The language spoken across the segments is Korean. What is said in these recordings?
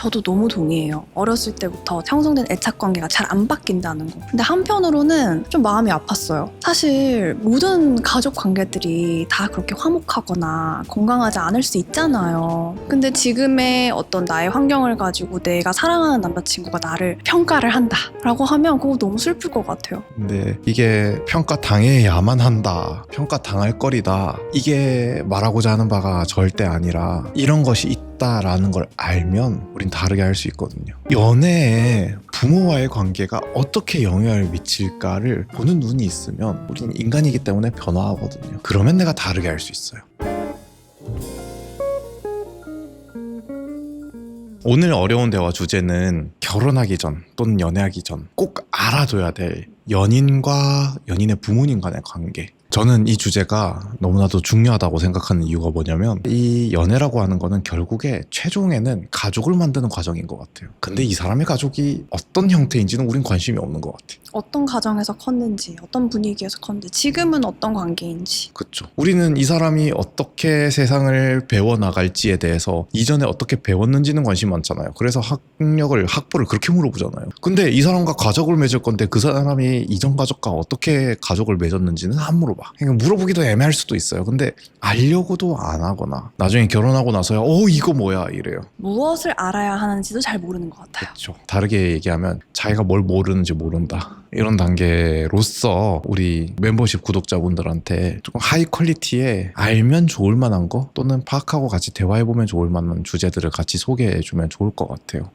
저도 너무 동의해요. 어렸을 때부터 형성된 애착관계가 잘 안 바뀐다는 거. 근데 한편으로는 좀 마음이 아팠어요. 사실 모든 가족 관계들이 다 그렇게 화목하거나 건강하지 않을 수 있잖아요. 근데 지금의 어떤 나의 환경을 가지고 내가 사랑하는 남자친구가 나를 평가를 한다라고 하면 그거 너무 슬플 것 같아요. 근데 이게 평가 당해야만 한다, 평가 당할 거리다, 이게 말하고자 하는 바가 절대 아니라 이런 것이 있다라는 걸 알면 우린 다르게 할 수 있거든요. 연애에 부모와의 관계가 어떻게 영향을 미칠까를 보는 눈이 있으면 우린 인간이기 때문에 변화하거든요. 그러면 내가 다르게 할 수 있어요. 오늘 어려운 대화 주제는 결혼하기 전 또는 연애하기 전 꼭 알아둬야 될 연인과 연인의 부모님 간의 관계. 저는 이 주제가 너무나도 중요하다고 생각하는 이유가 뭐냐면 이 연애라고 하는 거는 결국에 최종에는 가족을 만드는 과정인 것 같아요. 근데 이 사람의 가족이 어떤 형태인지는 우린 관심이 없는 것 같아요. 어떤 가정에서 컸는지, 어떤 분위기에서 컸는지, 지금은 어떤 관계인지. 그렇죠. 우리는 이 사람이 어떻게 세상을 배워나갈지에 대해서 이전에 어떻게 배웠는지는 관심 많잖아요. 그래서 학벌을 그렇게 물어보잖아요. 근데 이 사람과 가족을 맺을 건데 그 사람이 이전 가족과 어떻게 가족을 맺었는지는 안 물어봐. 그러니까 물어보기도 애매할 수도 있어요. 근데 알려고도 안 하거나 나중에 결혼하고 나서야 이거 뭐야 이래요. 무엇을 알아야 하는지도 잘 모르는 것 같아요. 그렇죠. 다르게 얘기하면 자기가 뭘 모르는지 모른다. 이런 단계로서 우리 멤버십 구독자분들한테 조금 하이 퀄리티에 알면 좋을 만한 거 또는 파악하고 같이 대화해보면 좋을 만한 주제들을 같이 소개해주면 좋을 것 같아요.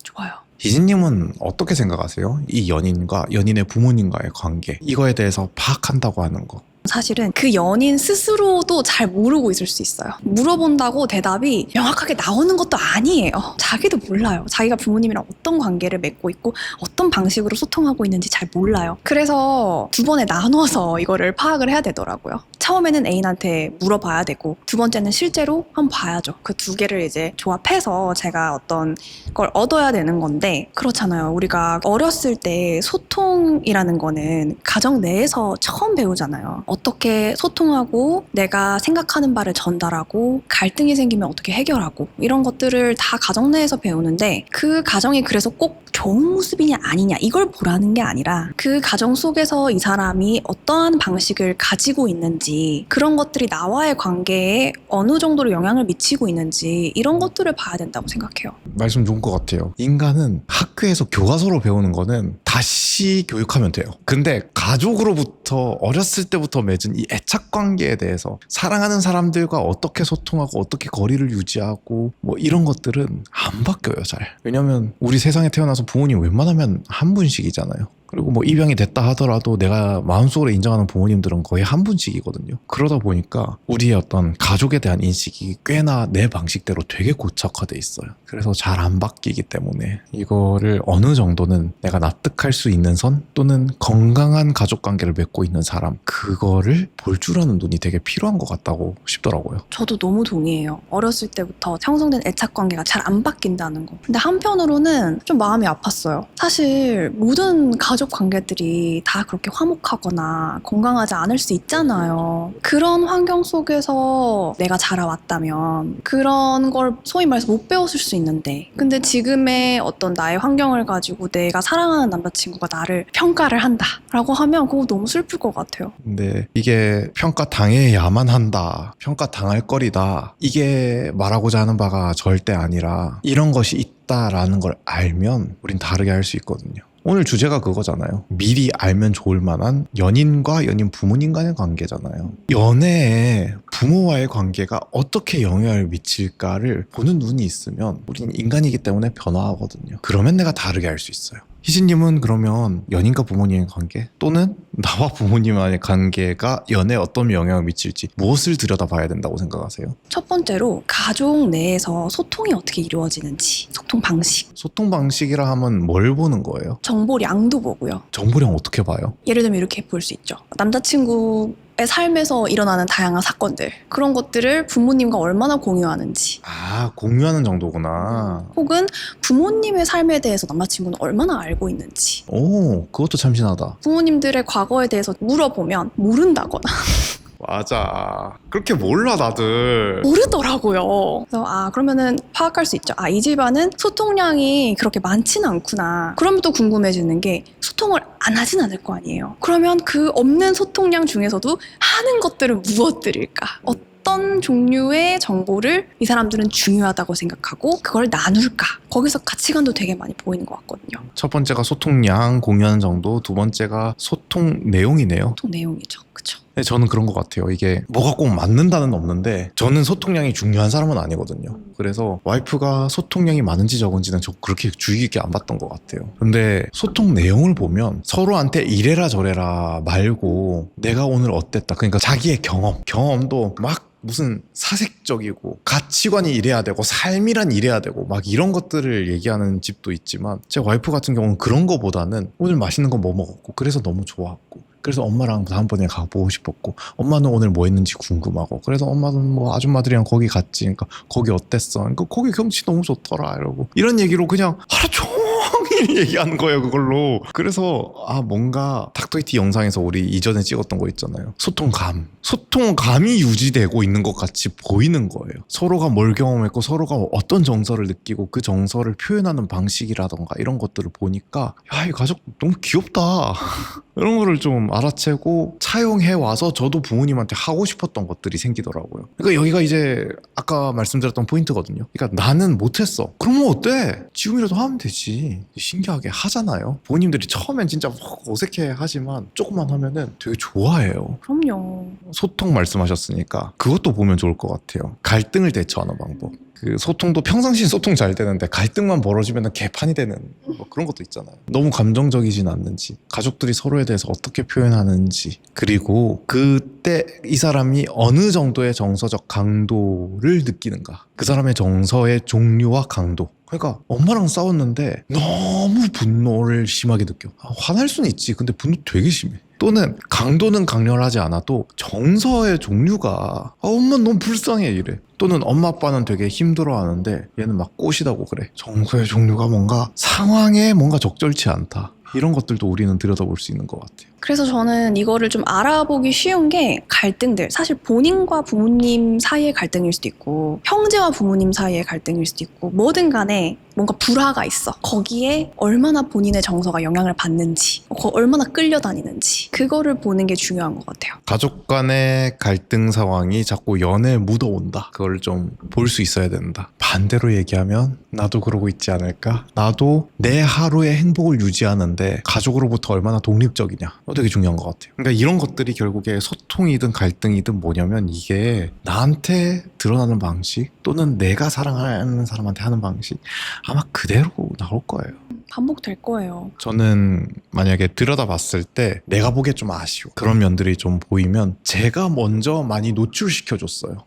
좋아요. 희진님은 어떻게 생각하세요? 이 연인과 연인의 부모님과의 관계, 이거에 대해서 파악한다고 하는 거. 사실은 그 연인 스스로도 잘 모르고 있을 수 있어요. 물어본다고 대답이 명확하게 나오는 것도 아니에요. 자기도 몰라요. 자기가 부모님이랑 어떤 관계를 맺고 있고 어떤 방식으로 소통하고 있는지 잘 몰라요. 그래서 두 번에 나눠서 이거를 파악을 해야 되더라고요. 처음에는 애인한테 물어봐야 되고 두 번째는 실제로 한번 봐야죠. 그 두 개를 이제 조합해서 제가 어떤 걸 얻어야 되는 건데 그렇잖아요. 우리가 어렸을 때 소통이라는 거는 가정 내에서 처음 배우잖아요. 어떻게 소통하고 내가 생각하는 바를 전달하고 갈등이 생기면 어떻게 해결하고 이런 것들을 다 가정 내에서 배우는데 그 가정이 그래서 꼭 좋은 모습이냐 아니냐 이걸 보라는 게 아니라 그 가정 속에서 이 사람이 어떠한 방식을 가지고 있는지 그런 것들이 나와의 관계에 어느 정도로 영향을 미치고 있는지 이런 것들을 봐야 된다고 생각해요. 말씀 좋은 것 같아요. 인간은 학교에서 교과서로 배우는 거는 다시 교육하면 돼요. 근데 가족으로부터 어렸을 때부터 맺은 이 애착관계에 대해서 사랑하는 사람들과 어떻게 소통하고 어떻게 거리를 유지하고 뭐 이런 것들은 안 바뀌어요 잘. 왜냐면 우리 세상에 태어나서 부모님 웬만하면 한 분씩이잖아요. 그리고 뭐 입양이 됐다 하더라도 내가 마음속으로 인정하는 부모님들은 거의 한 분씩이거든요. 그러다 보니까 우리의 어떤 가족에 대한 인식이 꽤나 내 방식대로 되게 고착화돼 있어요. 그래서 잘 안 바뀌기 때문에 이거를 어느 정도는 내가 납득할 수 있는 선 또는 건강한 가족관계를 맺고 있는 사람, 그거를 볼 줄 아는 눈이 되게 필요한 것 같다고 싶더라고요. 저도 너무 동의해요. 어렸을 때부터 형성된 애착관계가 잘 안 바뀐다는 거. 근데 한편으로는 좀 마음이 아팠어요. 사실 모든 가족 관계들이 다 그렇게 화목하거나 건강하지 않을 수 있잖아요. 그런 환경 속에서 내가 자라왔다면 그런 걸 소위 말해서 못 배웠을 수 있는데 근데 지금의 어떤 나의 환경을 가지고 내가 사랑하는 남자친구가 나를 평가를 한다라고 하면 그거 너무 슬플 것 같아요. 근데 이게 평가 당해야만 한다, 평가 당할 거리다, 이게 말하고자 하는 바가 절대 아니라 이런 것이 있다라는 걸 알면 우린 다르게 할 수 있거든요. 오늘 주제가 그거잖아요. 미리 알면 좋을 만한 연인과 연인 부모님 간의 관계잖아요. 연애에 부모와의 관계가 어떻게 영향을 미칠까를 보는 눈이 있으면 우리는 인간이기 때문에 변화하거든요. 그러면 내가 다르게 할 수 있어요. 희진님은 그러면 연인과 부모님의 관계 또는 나와 부모님의 관계가 연애에 어떤 영향을 미칠지 무엇을 들여다봐야 된다고 생각하세요? 첫 번째로 가족 내에서 소통이 어떻게 이루어지는지 소통 방식, 소통 방식이라 하면 뭘 보는 거예요? 정보량도 보고요. 정보량 어떻게 봐요? 예를 들면 이렇게 볼 수 있죠. 남자친구의 삶에서 일어나는 다양한 사건들 그런 것들을 부모님과 얼마나 공유하는지 공유하는 정도구나. 혹은 부모님의 삶에 대해서 남자친구는 얼마나 알고 있는지 오, 그것도 참신하다. 부모님들의 과거에 대해서 물어보면 모른다거나 맞아. 그렇게 몰라 다들. 모르더라고요. 그래서 그러면은 파악할 수 있죠. 이 집안은 소통량이 그렇게 많지는 않구나. 그러면 또 궁금해지는 게 소통을 안 하진 않을 거 아니에요. 그러면 그 없는 소통량 중에서도 하는 것들은 무엇들일까? 어떤 종류의 정보를 이 사람들은 중요하다고 생각하고 그걸 나눌까? 거기서 가치관도 되게 많이 보이는 것 같거든요. 첫 번째가 소통량 공유하는 정도, 두 번째가 소통 내용이네요. 소통 내용이죠. 그쵸? 네, 저는 그런 것 같아요. 이게 뭐가 꼭 맞는다는 없는데 저는 소통량이 중요한 사람은 아니거든요. 그래서 와이프가 소통량이 많은지 적은지는 저 그렇게 주의 깊게 안 봤던 것 같아요. 근데 소통 내용을 보면 서로한테 이래라 저래라 말고 내가 오늘 어땠다. 그러니까 자기의 경험도 막 무슨 사색적이고 가치관이 이래야 되고 삶이란 이래야 되고 막 이런 것들을 얘기하는 집도 있지만 제 와이프 같은 경우는 그런 거보다는 오늘 맛있는 거 뭐 먹었고 그래서 너무 좋았고 그래서 엄마랑 다음번에 가보고 싶었고 엄마는 오늘 뭐 했는지 궁금하고 그래서 엄마는 뭐 아줌마들이랑 거기 갔지 그러니까 거기 어땠어 그러니까 거기 경치 너무 좋더라 이러고 이런 얘기로 그냥 하루 종일 얘기하는 거예요 그걸로. 그래서 뭔가 닥터이티 영상에서 우리 이전에 찍었던 거 있잖아요. 소통감이 유지되고 있는 것 같이 보이는 거예요. 서로가 뭘 경험했고 서로가 어떤 정서를 느끼고 그 정서를 표현하는 방식이라던가 이런 것들을 보니까 야, 이 가족 너무 귀엽다 이런 거를 좀 알아채고 차용해 와서 저도 부모님한테 하고 싶었던 것들이 생기더라고요. 그러니까 여기가 이제 아까 말씀드렸던 포인트거든요. 그러니까 나는 못했어. 그러면 어때? 지금이라도 하면 되지. 신기하게 하잖아요. 부모님들이 처음엔 진짜 어색해 하지만 조금만 하면은 되게 좋아해요. 그럼요. 소통 말씀하셨으니까 그것도 보면 좋을 것 같아요. 갈등을 대처하는 방법. 그 소통도 평상시엔 소통 잘 되는데 갈등만 벌어지면 개판이 되는 뭐 그런 것도 있잖아요. 너무 감정적이진 않는지, 가족들이 서로에 대해서 어떻게 표현하는지, 그리고 그때 이 사람이 어느 정도의 정서적 강도를 느끼는가, 그 사람의 정서의 종류와 강도. 그러니까 엄마랑 싸웠는데 너무 분노를 심하게 느껴. 화날 수는 있지. 근데 분노 되게 심해. 또는 강도는 강렬하지 않아도 정서의 종류가 엄마 너무 불쌍해 이래. 또는 엄마 아빠는 되게 힘들어하는데 얘는 막 꼬시다고 그래. 정서의 종류가 뭔가 상황에 뭔가 적절치 않다. 이런 것들도 우리는 들여다볼 수 있는 것 같아요. 그래서 저는 이거를 좀 알아보기 쉬운 게 갈등들. 사실 본인과 부모님 사이의 갈등일 수도 있고 형제와 부모님 사이의 갈등일 수도 있고 뭐든 간에 뭔가 불화가 있어. 거기에 얼마나 본인의 정서가 영향을 받는지, 얼마나 끌려다니는지 그거를 보는 게 중요한 것 같아요. 가족 간의 갈등 상황이 자꾸 연애에 묻어온다. 그걸 좀 볼 수 있어야 된다. 반대로 얘기하면 나도 그러고 있지 않을까? 나도 내 하루의 행복을 유지하는데 가족으로부터 얼마나 독립적이냐. 되게 중요한 것 같아요. 그러니까 이런 것들이 결국에 소통이든 갈등이든 뭐냐면 이게 나한테 드러나는 방식 또는 내가 사랑하는 사람한테 하는 방식 아마 그대로 나올 거예요. 반복될 거예요. 저는 만약에 들여다봤을 때 내가 보기에 좀 아쉬워. 그런 면들이 좀 보이면 제가 먼저 많이 노출시켜줬어요.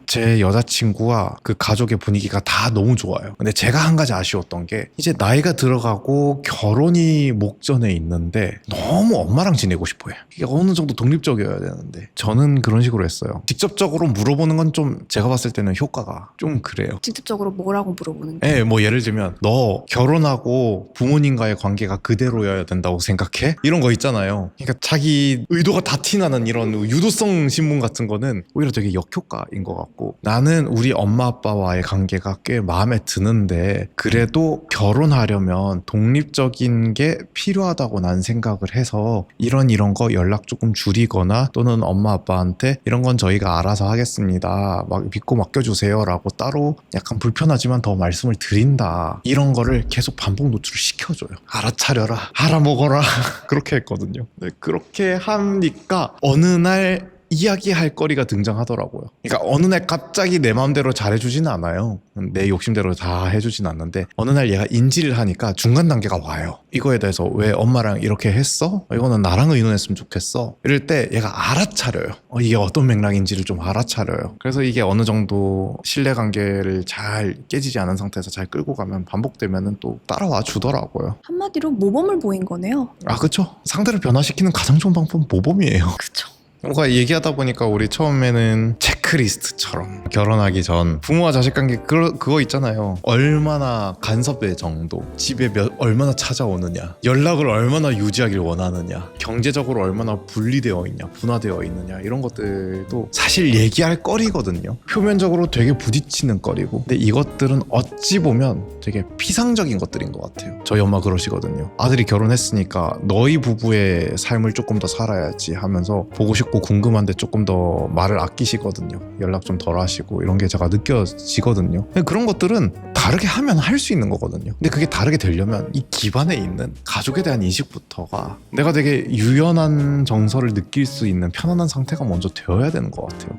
제 여자친구와 그 가족의 분위기가 다 너무 좋아요. 근데 제가 한 가지 아쉬웠던 게 이제 나이가 들어가고 결혼이 목전에 있는데 너무 엄마랑 지내고 싶어요. 이게 어느 정도 독립적이어야 되는데 저는 그런 식으로 했어요. 직접적으로 물어보는 건 좀 제가 봤을 때는 효과가 좀 그래요. 직접적으로 뭐라고 물어보는 게? 네, 뭐 예를 들면 너 결혼하고 부모님과의 관계가 그대로여야 된다고 생각해? 이런 거 있잖아요. 그러니까 자기 의도가 다 티나는 이런 유도성 신문 같은 거는 오히려 되게 역효과인 것 같고 나는 우리 엄마 아빠와의 관계가 꽤 마음에 드는데 그래도 결혼하려면 독립적인 게 필요하다고 난 생각을 해서 이런 거 연락 조금 줄이거나 또는 엄마 아빠한테 이런 건 저희가 알아서 하겠습니다. 막 믿고 맡겨주세요 라고 따로 약간 불편하지만 더 말씀을 드린다. 이런 거를 계속 반복 노출을 시켜줘요. 알아차려라. 알아먹어라. 그렇게 했거든요. 네, 그렇게 하니까 어느 날 이야기할 거리가 등장하더라고요. 그러니까 어느 날 갑자기 내 마음대로 잘해주지는 않아요. 내 욕심대로 다 해주진 않는데 어느 날 얘가 인지를 하니까 중간 단계가 와요. 이거에 대해서 왜 엄마랑 이렇게 했어? 이거는 나랑 의논했으면 좋겠어. 이럴 때 얘가 알아차려요. 이게 어떤 맥락인지를 좀 알아차려요. 그래서 이게 어느 정도 신뢰관계를 잘 깨지지 않은 상태에서 잘 끌고 가면 반복되면 또 따라와 주더라고요. 한마디로 모범을 보인 거네요. 그쵸. 상대를 변화시키는 가장 좋은 방법은 모범이에요. 그쵸. 뭔가 얘기하다 보니까 우리 처음에는 체크리스트처럼 결혼하기 전 부모와 자식 관계 그거 있잖아요. 얼마나 간섭의 정도, 집에 얼마나 찾아오느냐, 연락을 얼마나 유지하길 원하느냐, 경제적으로 얼마나 분리되어 있냐, 분화되어 있느냐, 이런 것들도 사실 얘기할 거리거든요. 표면적으로 되게 부딪히는 거리고, 근데 이것들은 어찌 보면 되게 피상적인 것들인 것 같아요. 저희 엄마 그러시거든요. 아들이 결혼했으니까 너희 부부의 삶을 조금 더 살아야지 하면서 보고 싶고 궁금한데 조금 더 말을 아끼시거든요. 연락 좀 덜 하시고, 이런 게 제가 느껴지거든요. 근데 그런 것들은 다르게 하면 할 수 있는 거거든요. 근데 그게 다르게 되려면 이 기반에 있는 가족에 대한 인식부터가 내가 되게 유연한 정서를 느낄 수 있는 편안한 상태가 먼저 되어야 되는 것 같아요.